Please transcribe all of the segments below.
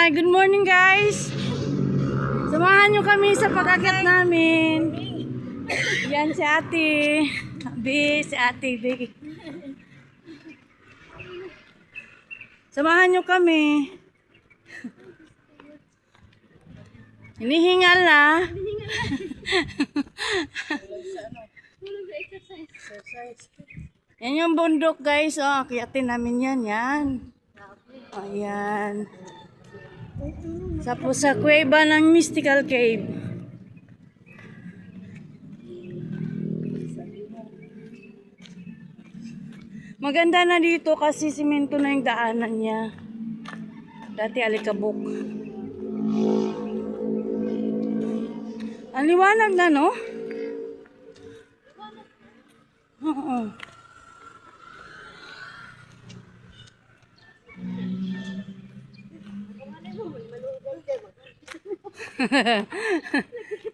Hi, good morning guys. Samahan nyo kami sa pag-akyat namin. Yan si ate. Si ate B. Samahan nyo kami. Hinihingal na. Yan yung bundok guys. Oh, akyatin namin yan. Ayan. Sa kuweba ng Mystical Cave. Maganda na dito kasi simento na yung daanan niya. Dati alikabok. Ang liwanag na, no? Oo.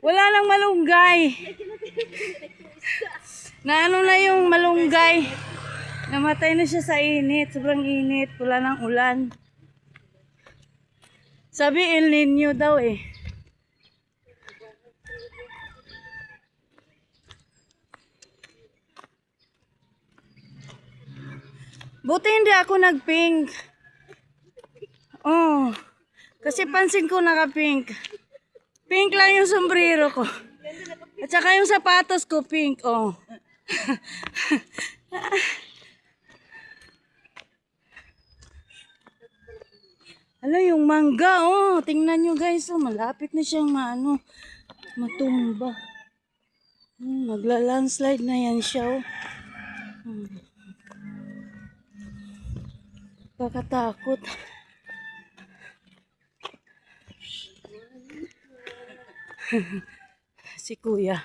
Wala lang malunggay. Na ano na yung malunggay. Namatay na siya sa init. Sobrang init. Wala nang ulan. Sabi El Nino daw eh. Buti hindi ako nag-pink. Oh. Kasi pansin ko naka-pink. Pink lang yung sombrero ko. At saka yung sapatos ko pink. Oh. Hala, yung mangga, oh. Tingnan nyo guys, oh. Malapit na siyang matumba. Magla-landslide na yan siya, oh. Kakatakot. Si kuya.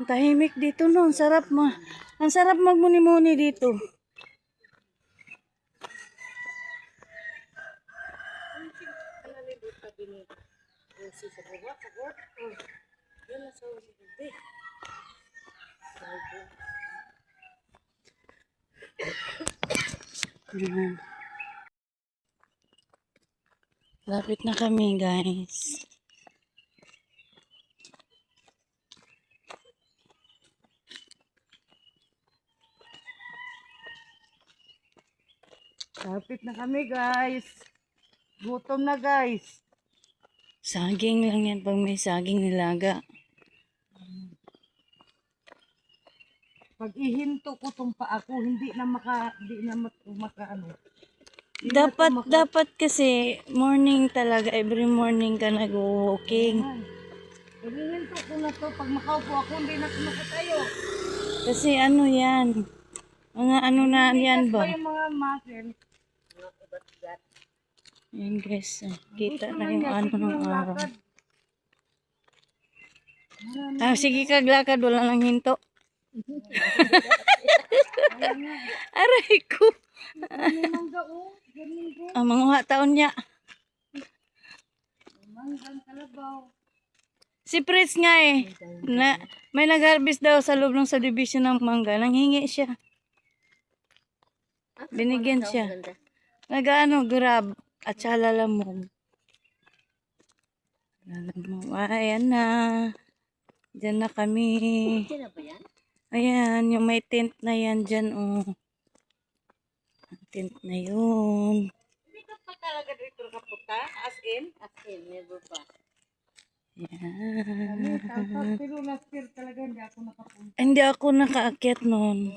Ang tahimik dito, no. Ang sarap magmuni-muni dito. Lapit na kami, guys. Lapit na kami, guys. Gutom na, guys. Saging lang yan pag may saging nilaga. Pag ihinto ko tong paa ko, hindi na maka ano. Dapat kasi morning talaga, every morning ka nag-walking. Pag ihinto ko na to, pag makaupo ako, hindi na kumatayo. Kasi ano yan? Mga ano na yan ba? Yung mga muscle. Ayan guys, kita na yung ano ng araw. Sige kaglakad, wala lang hinto. Aray ko. Manguha taon niya. Si Fritz nga eh. May nag-harvest daw sa loob ng subdivision ng mangga. Nanghingi siya. Binigyan siya. Nag-ano, grab. At saka lalamog. Ayan na. Diyan na kami. Ayan, yung may tent na yan dyan, oh. Tent na yun. Hindi ka pa talaga dito kapunta? As in, never pa. Yan. Pero last year talaga hindi ako nakapunta. Hindi ako nakaakyat noon.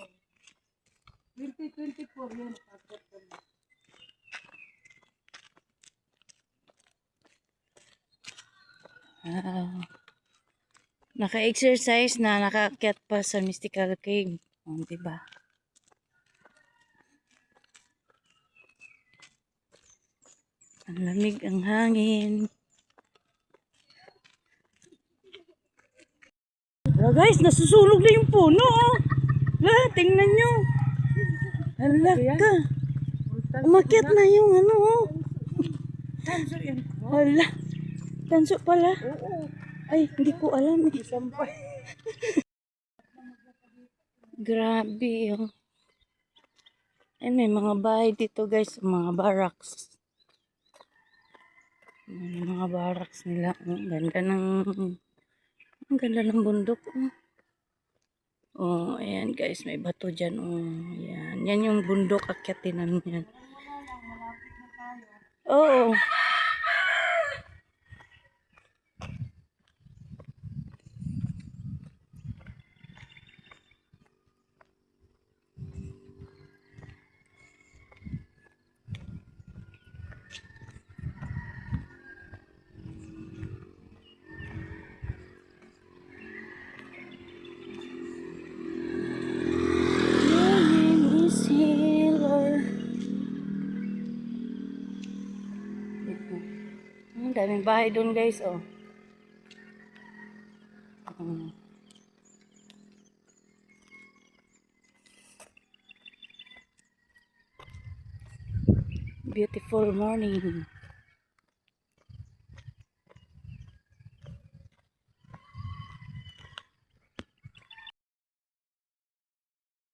2024 yun. Nakaakyat ko na. Naka-exercise na, nakaakyat pa sa Mystical Cave. Oh, diba? Ang lamig ang hangin. Wala guys, nasusunog na yung puno. Oh. Wala, tingnan nyo. Hala ka. Umakyat na yung ano. Oh. Hala. Tanso pala. Ay, hindi ko alam. Grabe. Oh. Ay, may mga bahay dito guys, mga barracks. May mga barracks nila. Ang ganda ng bundok. Oh. Oh, ayan guys, may bato dyan. Oh, ayan. Yan yung bundok, akyatinan yan. Oo. My name is Healer. Ang daming bahay doon guys, oh. Mm. Beautiful morning.